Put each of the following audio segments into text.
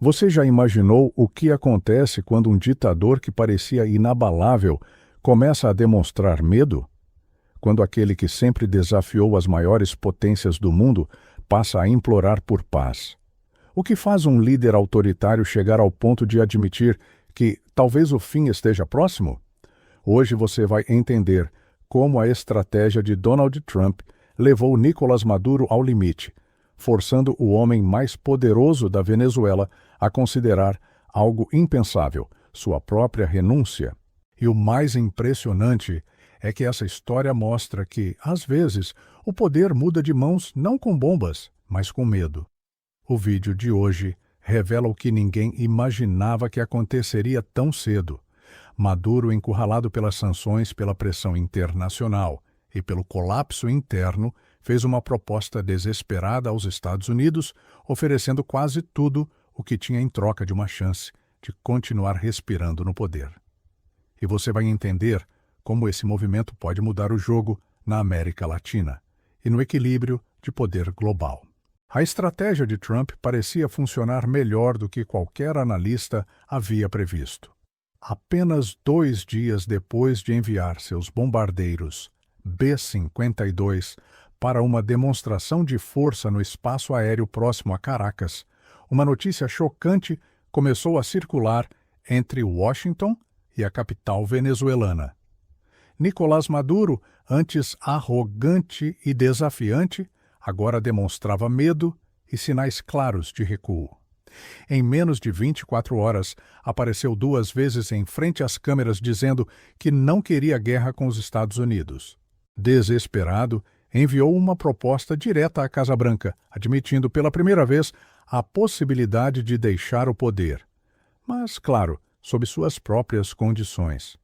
Você já imaginou o que acontece quando um ditador que parecia inabalável começa a demonstrar medo? Quando aquele que sempre desafiou as maiores potências do mundo passa a implorar por paz? O que faz um líder autoritário chegar ao ponto de admitir que talvez o fim esteja próximo? Hoje você vai entender como a estratégia de Donald Trump levou Nicolás Maduro ao limite, forçando o homem mais poderoso da Venezuela a considerar algo impensável, sua própria renúncia. E o mais impressionante é que essa história mostra que, às vezes, o poder muda de mãos não com bombas, mas com medo. O vídeo de hoje revela o que ninguém imaginava que aconteceria tão cedo. Maduro, encurralado pelas sanções, pela pressão internacional e pelo colapso interno, fez uma proposta desesperada aos Estados Unidos, oferecendo quase tudo o que tinha em troca de uma chance de continuar respirando no poder. E você vai entender como esse movimento pode mudar o jogo na América Latina e no equilíbrio de poder global. A estratégia de Trump parecia funcionar melhor do que qualquer analista havia previsto. Apenas 2 dias depois de enviar seus bombardeiros B-52 para uma demonstração de força no espaço aéreo próximo a Caracas, uma notícia chocante começou a circular entre Washington e a capital venezuelana. Nicolás Maduro, antes arrogante e desafiante, agora demonstrava medo e sinais claros de recuo. Em menos de 24 horas, apareceu 2 vezes em frente às câmeras dizendo que não queria guerra com os Estados Unidos. Desesperado, enviou uma proposta direta à Casa Branca, admitindo pela primeira vez a possibilidade de deixar o poder. Mas, claro, sob suas próprias condições.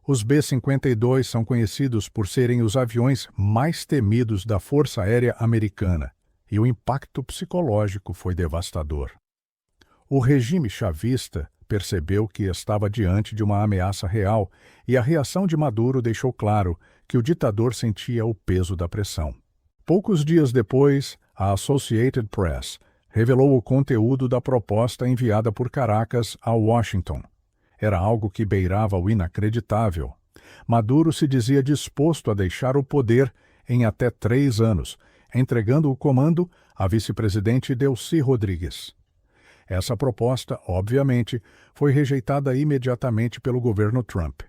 Os B-52 são conhecidos por serem os aviões mais temidos da Força Aérea Americana, e o impacto psicológico foi devastador. O regime chavista percebeu que estava diante de uma ameaça real e a reação de Maduro deixou claro que o ditador sentia o peso da pressão. Poucos dias depois, a Associated Press revelou o conteúdo da proposta enviada por Caracas a Washington. Era algo que beirava o inacreditável. Maduro se dizia disposto a deixar o poder em até 3 anos, entregando o comando à vice-presidente Delcy Rodrigues. Essa proposta, obviamente, foi rejeitada imediatamente pelo governo Trump.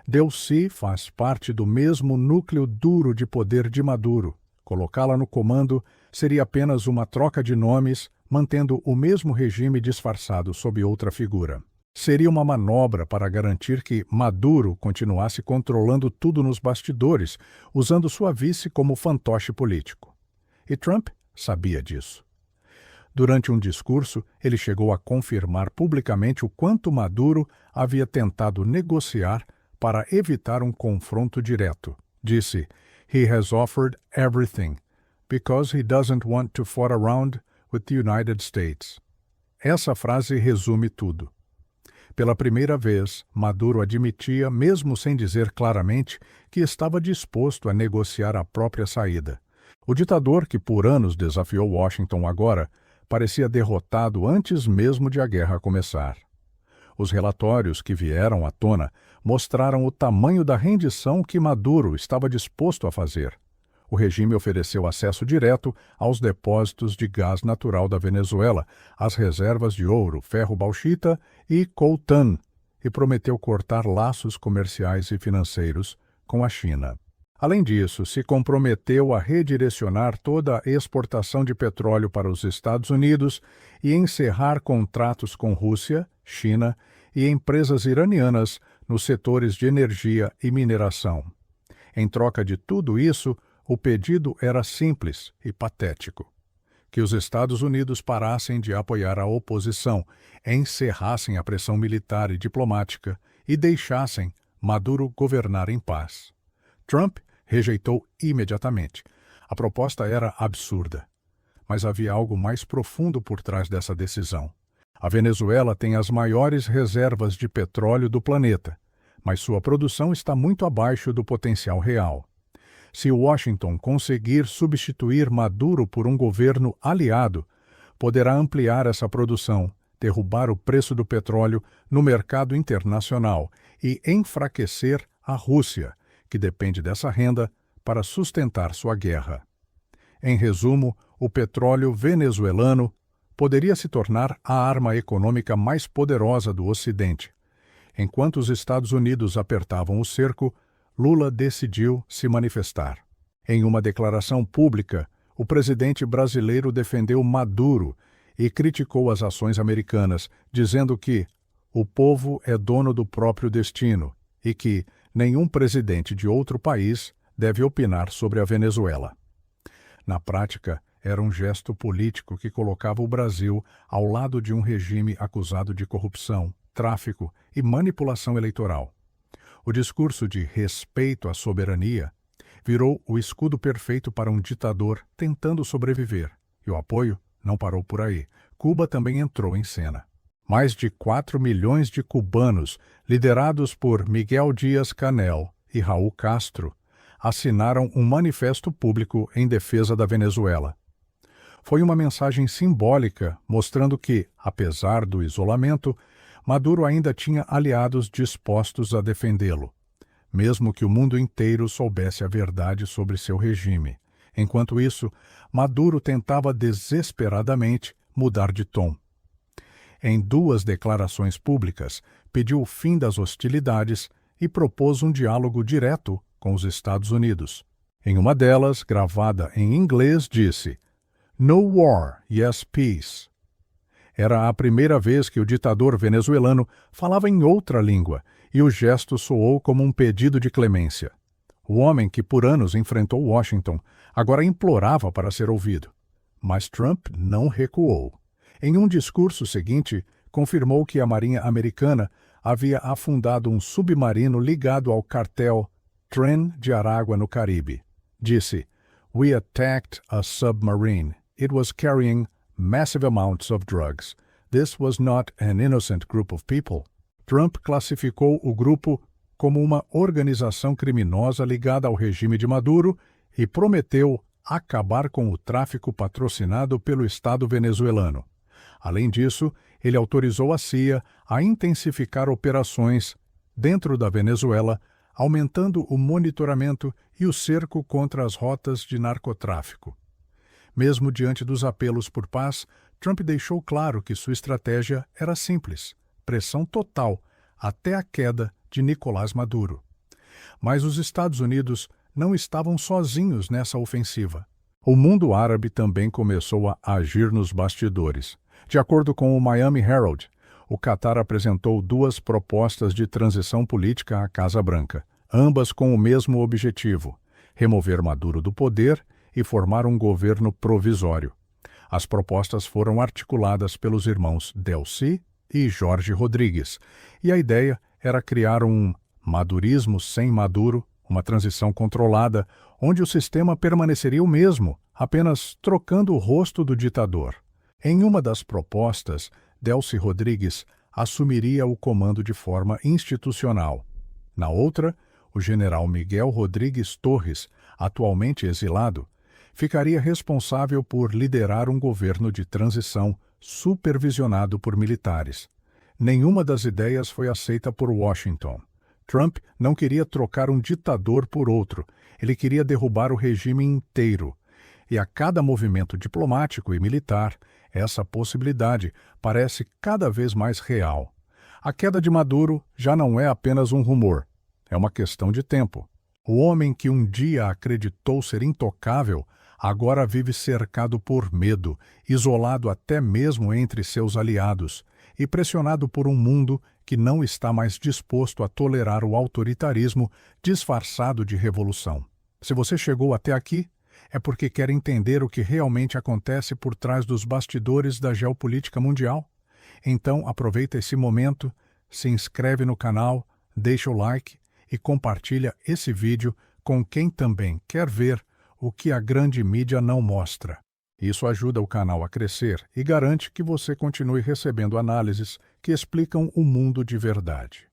Delcy faz parte do mesmo núcleo duro de poder de Maduro. Colocá-la no comando seria apenas uma troca de nomes, mantendo o mesmo regime disfarçado sob outra figura. Seria uma manobra para garantir que Maduro continuasse controlando tudo nos bastidores, usando sua vice como fantoche político. E Trump sabia disso. Durante um discurso, ele chegou a confirmar publicamente o quanto Maduro havia tentado negociar para evitar um confronto direto. Disse, "He has offered everything, because he doesn't want to fought around with the United States." Essa frase resume tudo. Pela primeira vez, Maduro admitia, mesmo sem dizer claramente, que estava disposto a negociar a própria saída. O ditador, que por anos desafiou Washington agora, parecia derrotado antes mesmo de a guerra começar. Os relatórios que vieram à tona mostraram o tamanho da rendição que Maduro estava disposto a fazer. O regime ofereceu acesso direto aos depósitos de gás natural da Venezuela, às reservas de ouro, ferro-bauxita e coltan, e prometeu cortar laços comerciais e financeiros com a China. Além disso, se comprometeu a redirecionar toda a exportação de petróleo para os Estados Unidos e encerrar contratos com Rússia, China e empresas iranianas nos setores de energia e mineração. Em troca de tudo isso, o pedido era simples e patético: que os Estados Unidos parassem de apoiar a oposição, encerrassem a pressão militar e diplomática e deixassem Maduro governar em paz. Trump rejeitou imediatamente. A proposta era absurda. Mas havia algo mais profundo por trás dessa decisão. A Venezuela tem as maiores reservas de petróleo do planeta, mas sua produção está muito abaixo do potencial real. Se Washington conseguir substituir Maduro por um governo aliado, poderá ampliar essa produção, derrubar o preço do petróleo no mercado internacional e enfraquecer a Rússia, que depende dessa renda para sustentar sua guerra. Em resumo, o petróleo venezuelano poderia se tornar a arma econômica mais poderosa do Ocidente. Enquanto os Estados Unidos apertavam o cerco, Lula decidiu se manifestar. Em uma declaração pública, o presidente brasileiro defendeu Maduro e criticou as ações americanas, dizendo que o povo é dono do próprio destino e que nenhum presidente de outro país deve opinar sobre a Venezuela. Na prática, era um gesto político que colocava o Brasil ao lado de um regime acusado de corrupção, tráfico e manipulação eleitoral. O discurso de respeito à soberania virou o escudo perfeito para um ditador tentando sobreviver, e o apoio não parou por aí. Cuba também entrou em cena. Mais de 4 milhões de cubanos, liderados por Miguel Díaz-Canel e Raul Castro, assinaram um manifesto público em defesa da Venezuela. Foi uma mensagem simbólica mostrando que, apesar do isolamento, Maduro ainda tinha aliados dispostos a defendê-lo, mesmo que o mundo inteiro soubesse a verdade sobre seu regime. Enquanto isso, Maduro tentava desesperadamente mudar de tom. Em 2 declarações públicas, pediu o fim das hostilidades e propôs um diálogo direto com os Estados Unidos. Em uma delas, gravada em inglês, disse: "No war, yes peace." Era a primeira vez que o ditador venezuelano falava em outra língua, e o gesto soou como um pedido de clemência. O homem que por anos enfrentou Washington agora implorava para ser ouvido. Mas Trump não recuou. Em um discurso seguinte, confirmou que a Marinha Americana havia afundado um submarino ligado ao cartel Tren de Aragua no Caribe. Disse: "We attacked a submarine. It was carrying massive amounts of drugs. This was not an innocent group of people." Trump classificou o grupo como uma organização criminosa ligada ao regime de Maduro e prometeu acabar com o tráfico patrocinado pelo Estado venezuelano. Além disso, ele autorizou a CIA a intensificar operações dentro da Venezuela, aumentando o monitoramento e o cerco contra as rotas de narcotráfico. Mesmo diante dos apelos por paz, Trump deixou claro que sua estratégia era simples: pressão total até a queda de Nicolás Maduro. Mas os Estados Unidos não estavam sozinhos nessa ofensiva. O mundo árabe também começou a agir nos bastidores. De acordo com o Miami Herald, o Catar apresentou 2 propostas de transição política à Casa Branca, ambas com o mesmo objetivo: remover Maduro do poder e formar um governo provisório. As propostas foram articuladas pelos irmãos Delcy e Jorge Rodrigues, e a ideia era criar um madurismo sem Maduro, uma transição controlada, onde o sistema permaneceria o mesmo, apenas trocando o rosto do ditador. Em uma das propostas, Delcy Rodrigues assumiria o comando de forma institucional. Na outra, o general Miguel Rodrigues Torres, atualmente exilado, ficaria responsável por liderar um governo de transição supervisionado por militares. Nenhuma das ideias foi aceita por Washington. Trump não queria trocar um ditador por outro, ele queria derrubar o regime inteiro. E a cada movimento diplomático e militar, essa possibilidade parece cada vez mais real. A queda de Maduro já não é apenas um rumor, é uma questão de tempo. O homem que um dia acreditou ser intocável agora vive cercado por medo, isolado até mesmo entre seus aliados e pressionado por um mundo que não está mais disposto a tolerar o autoritarismo disfarçado de revolução. Se você chegou até aqui, é porque quer entender o que realmente acontece por trás dos bastidores da geopolítica mundial? Então aproveita esse momento, se inscreve no canal, deixa o like e compartilha esse vídeo com quem também quer ver o que a grande mídia não mostra. Isso ajuda o canal a crescer e garante que você continue recebendo análises que explicam o mundo de verdade.